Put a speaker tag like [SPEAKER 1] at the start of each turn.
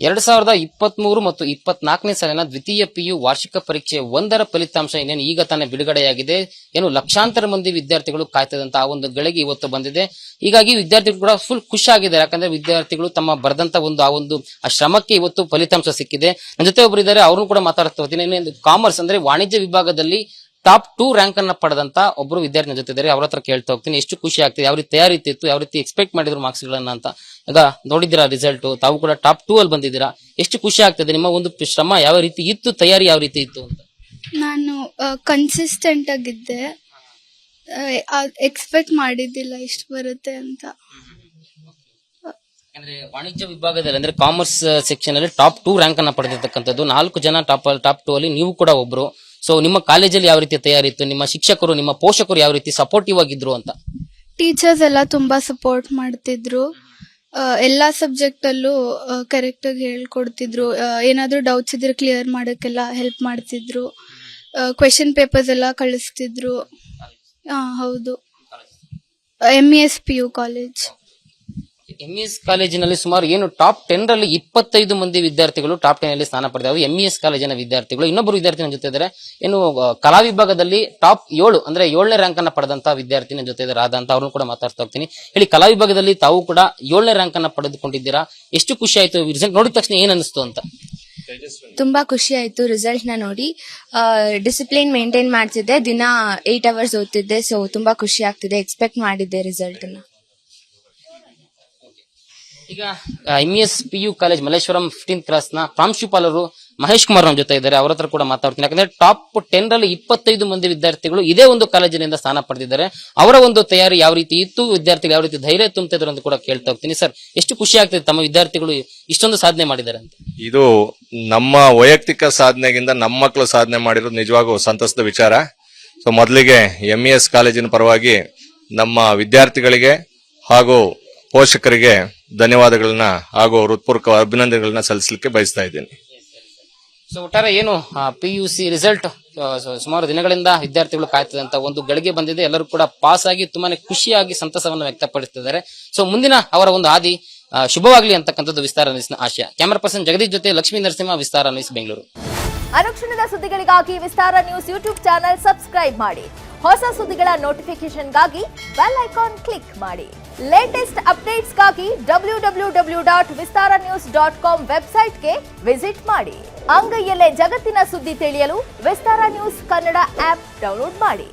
[SPEAKER 1] 2023 ಮತ್ತು 24ನೇ ಸಾಲಿನ ದ್ವಿತೀಯ PU ವಾರ್ಷಿಕ ಪರೀಕ್ಷೆ 1ರ ಫಲಿತಾಂಶ ಇನ್ನೇನು ಈಗ ತಾನೇ ಬಿಡುಗಡೆಯಾಗಿದೆ. ಏನು ಲಕ್ಷಾಂತರ ಮಂದಿ ವಿದ್ಯಾರ್ಥಿಗಳು ಕಾಯ್ತದಂತ ಆ ಒಂದು ಗಳಿಗೆ ಇವತ್ತು ಬಂದಿದೆ. ಹೀಗಾಗಿ ವಿದ್ಯಾರ್ಥಿಗಳು ಕೂಡ ಫುಲ್ ಖುಷಿಯಾಗಿದ್ದಾರೆ. ಯಾಕಂದ್ರೆ ವಿದ್ಯಾರ್ಥಿಗಳು ತಮ್ಮ ಬರೆದಂತ ಆ ಶ್ರಮಕ್ಕೆ ಇವತ್ತು ಫಲಿತಾಂಶ ಸಿಕ್ಕಿದೆ. ನನ್ನ ಜೊತೆ ಒಬ್ರು ಇದ್ದಾರೆ, ಅವ್ರನ್ನು ಕೂಡ ಮಾತಾಡ್ತಾ ಹೋಗ್ತೀನಿ. ಕಾಮರ್ಸ್ ಅಂದ್ರೆ ವಾಣಿಜ್ಯ ವಿಭಾಗದಲ್ಲಿ ಟಾಪ್ 2 ರ್ಯಾಂಕ್ ಅನ್ನ ಪಡೆದಂತ ಒಬ್ರು ವಿದ್ಯಾರ್ಥಿ ಜೊತೆ ಇದ್ದಾರೆ. ಅವ್ರ ಹತ್ರ ಕೇಳ್ತಾ ಹೋಗ್ತೀನಿ, ಎಷ್ಟು ಖುಷಿ ಆಗ್ತಿದೆ, ಯಾವ ರೀತಿ ತಯಾರಿ ಇತ್ತು, ಯಾವ ರೀತಿ ಎಕ್ಸ್ಪೆಕ್ಟ್ ಮಾಡಿದ್ರು ಮಾರ್ಕ್ಸ್ ಗಳನ್ನ ಅಂತ. ಈಗ ನೋಡಿದ್ದೀರಾ ರಿಸಲ್ಟ್, ತಾವು ಕೂಡ ಟಾಪ್ 2 ಅಲ್ಲಿ ಬಂದಿದ್ದೀರಾ. ಎಷ್ಟು ಖುಷಿ ಆಗ್ತದೆ? ನಿಮ್ಮ ಒಂದು ಶ್ರಮ ಯಾವ ರೀತಿ ಇತ್ತು, ತಯಾರಿ ಯಾವ ರೀತಿ ಇತ್ತು ಅಂತ?
[SPEAKER 2] ನಾನು ಕನ್ಸಿಸ್ಟೆಂಟ್ ಆಗಿದ್ದೆ, ಎಕ್ಸ್ಪೆಕ್ಟ್ ಮಾಡಿದ್ದಿಲ್ಲ ಇಷ್ಟು ಬರುತ್ತೆ ಅಂತ.
[SPEAKER 1] ಅಂದ್ರೆ ವಾಣಿಜ್ಯ ವಿಭಾಗದಲ್ಲಿ ಅಂದ್ರೆ ಕಾಮರ್ಸ್ ಸೆಕ್ಷನ್ ಅಲ್ಲಿ ಟಾಪ್ 2 ರ್ಯಾಂಕ್ ಅನ್ನ ಪಡೆದಿರ್ತಕ್ಕಂಥದ್ದು 4 ಜನ ಟಾಪ್ 2 ಅಲ್ಲಿ ನೀವು ಕೂಡ ಒಬ್ರು. ಸೊ ನಿಮ್ಮ ಕಾಲೇಜಲ್ಲಿ ಯಾವ ರೀತಿ ತಯಾರಿ ಇತ್ತು? ನಿಮ್ಮ ಶಿಕ್ಷಕರು, ನಿಮ್ಮ ಪೋಷಕರು ಯಾವ ರೀತಿ ಸಪೋರ್ಟಿವ್ ಆಗಿದ್ರು ಅಂತ?
[SPEAKER 2] ಟೀಚರ್ಸ್ ಎಲ್ಲ ತುಂಬಾ ಸಪೋರ್ಟ್ ಮಾಡ್ತಿದ್ರು. ಎಲ್ಲಾ ಸಬ್ಜೆಕ್ಟ್ ಅಲ್ಲೂ ಕರೆಕ್ಟ್ ಆಗಿ ಹೇಳ್ಕೊಡ್ತಿದ್ರು. ಏನಾದ್ರೂ ಡೌಟ್ಸ್ ಇದ್ರೆ ಕ್ಲಿಯರ್ ಮಾಡಕ್ಕೆಲ್ಲ ಹೆಲ್ಪ್ ಮಾಡ್ತಿದ್ರು. ಕ್ವೆಶನ್ ಪೇಪರ್ಸ್ ಎಲ್ಲ ಕಳಿಸ್ತಿದ್ರು. ಹೌದು, MES PU ಕಾಲೇಜ್.
[SPEAKER 1] MES ಕಾಲೇಜಿನಲ್ಲಿ ಸುಮಾರು ಏನು ಟಾಪ್ 10 ರಲ್ಲಿ 25 ಮಂದಿ ವಿದ್ಯಾರ್ಥಿಗಳು ಟಾಪ್ 10 ಅಲ್ಲಿ ಸ್ಥಾನ ಪಡೆದಿದ್ದಾರೆ. MES ಕಾಲೇಜಿನ ವಿದ್ಯಾರ್ಥಿಗಳು. ಇನ್ನೊಬ್ಬರು ವಿದ್ಯಾರ್ಥಿ ನನ್ನ ಜೊತೆ ಇದ್ದಾರೆ. ಏನು ಕಲಾ ವಿಭಾಗದಲ್ಲಿ ಟಾಪ್ 7 ಅಂದ್ರೆ 7ನೇ ರ್ಯಾಂಕ್ ಅನ್ನ ಪಡೆದಂತ ವಿದ್ಯಾರ್ಥಿ ನನ್ನ ಜೊತೆ ಇದ್ದಾರೆ, ರಾಧಾ ಅಂತ. ಅವ್ರನ್ನು ಕೂಡ ಮಾತಾಡ್ತಾ ಹೋಗ್ತೀನಿ. ಹೇಳಿ, ಕಲಾ ವಿಭಾಗದಲ್ಲಿ ತಾವು ಕೂಡ 7ನೇ ರ್ಯಾಂಕ್ ಅನ್ನ ಪಡೆದುಕೊಂಡಿದ್ದೀರಾ. ಎಷ್ಟು ಖುಷಿ ಆಯ್ತು ರಿಸಲ್ಟ್ ನೋಡಿದ ತಕ್ಷಣ? ಏನ್ ಅನಿಸ್ತು ಅಂತ?
[SPEAKER 3] ತುಂಬಾ ಖುಷಿ ಆಯ್ತು ರಿಸಲ್ಟ್ ನ ನೋಡಿ. ಡಿಸಿಪ್ಲಿನ್ ಮೇಂಟೈನ್ ಮಾಡ್ತಿದ್ದೆ, ದಿನ 8 ಅವರ್ಸ್ ಓದ್ತಿದ್ದೆ. ಸೊ ತುಂಬಾ ಖುಷಿ ಆಗ್ತಿದೆ, ಎಕ್ಸ್ಪೆಕ್ಟ್ ಮಾಡಿದ್ದೆ ರಿಸಲ್ಟ್ ನ.
[SPEAKER 1] ಈಗ MES PU college Malleshwaram 15th class ನ ಪ್ರಾಂಶುಪಾಲರು ಮಹೇಶ್ ಕುಮಾರ್ ನಮ್ಮ ಜೊತೆ ಇದ್ದಾರೆ. ಅವ್ರ ಹತ್ರ ಕೂಡ ಮಾತಾಡ್ತೀನಿ. ಯಾಕಂದ್ರೆ ಟಾಪ್ 10 ರಲ್ಲಿ 25 ಮಂದಿ ವಿದ್ಯಾರ್ಥಿಗಳು ಇದೇ ಒಂದು ಕಾಲೇಜಿನಿಂದ ಸ್ಥಾನ ಪಡೆದಿದ್ದಾರೆ. ಅವರ ಒಂದು ತಯಾರಿ ಯಾವ ರೀತಿ ಇತ್ತು, ವಿದ್ಯಾರ್ಥಿಗಳು ಯಾವ ರೀತಿ ಧೈರ್ಯ ತುಂಬ್ತಿದ್ರು ಅಂತ ಕೂಡ ಕೇಳ್ತಾ ಹೋಗ್ತೀನಿ. ಸರ್, ಎಷ್ಟು ಖುಷಿ ಆಗ್ತದೆ ತಮ್ಮ ವಿದ್ಯಾರ್ಥಿಗಳು ಇಷ್ಟೊಂದು ಸಾಧನೆ ಮಾಡಿದ್ದಾರೆ ಅಂತ?
[SPEAKER 4] ಇದು ನಮ್ಮ ವೈಯಕ್ತಿಕ ಸಾಧನೆಗಿಂತ ನಮ್ಮ ಮಕ್ಕಳು ಸಾಧನೆ ಮಾಡಿರೋದು ನಿಜವಾಗೂ ಸಂತಸದ ವಿಚಾರ. ಸೊ ಮೊದಲಿಗೆ MES ಕಾಲೇಜಿನ ಪರವಾಗಿ ನಮ್ಮ ವಿದ್ಯಾರ್ಥಿಗಳಿಗೆ ಹಾಗೂ ಪೋಷಕರಿಗೆ ಧನ್ಯವಾದಗಳನ್ನ ಹಾಗೂ ಹೃತ್ಪೂರ್ವಕ ಅಭಿನಂದನೆಗಳನ್ನ ಸಲ್ಲಿಸಲಿಕ್ಕೆ ಬಯಸ್ತಾ ಇದ್ದೀನಿ.
[SPEAKER 1] ಸೊ ಒಟ್ಟಾರೆ ಏನು PUC ರಿಸಲ್ಟ್ ಸುಮಾರು ದಿನಗಳಿಂದ ವಿದ್ಯಾರ್ಥಿಗಳು ಕಾಯ್ತದಂತ ಒಂದು ಗಳಿಗೆ ಬಂದಿದೆ. ಎಲ್ಲರೂ ಕೂಡ ಪಾಸ್ ಆಗಿ ತುಂಬಾನೇ ಖುಷಿಯಾಗಿ ಸಂತಸವನ್ನು ವ್ಯಕ್ತಪಡಿಸುತ್ತಿದ್ದಾರೆ. ಸೊ ಮುಂದಿನ ಅವರ ಒಂದು ಹಾದಿ ಶುಭವಾಗ್ಲಿ ಅಂತಕ್ಕಂಥದ್ದು ವಿಸ್ತಾರ ನ್ಯೂಸ್ನ ಆಶಯ. ಕ್ಯಾಮರಾ ಪರ್ಸನ್ ಜಗದೀಶ್ ಜೊತೆ ಲಕ್ಷ್ಮೀ ನರಸಿಂಹ, ವಿಸ್ತಾರ ನ್ಯೂಸ್, ಬೆಂಗಳೂರು.
[SPEAKER 5] ಅನುಕ್ಷಣದ ಸುದ್ದಿಗಳಿಗಾಗಿ ವಿಸ್ತಾರ ನ್ಯೂಸ್ ಯೂಟ್ಯೂಬ್ ಚಾನೆಲ್ ಸಬ್ಸ್ಕ್ರೈಬ್ ಮಾಡಿ. ಹೊಸ ಸುದ್ದಿಗಳ ನೋಟಿಫಿಕೇಶನ್ಗಾಗಿ ಬೆಲ್ ಐಕಾನ್ ಕ್ಲಿಕ್ ಮಾಡಿ. ಲೇಟೆಸ್ಟ್ ಅಪ್ಡೇಟ್ಸ್ಗಾಗಿ www.vistaranews.com ವೆಬ್ಸೈಟ್ಗೆ ವಿಸಿಟ್ ಮಾಡಿ. ಅಂಗೈಯಲ್ಲೇ ಜಗತ್ತಿನ ಸುದ್ದಿ ತಿಳಿಯಲು ವಿಸ್ತಾರ ನ್ಯೂಸ್ ಕನ್ನಡ ಆಪ್ ಡೌನ್ಲೋಡ್ ಮಾಡಿ.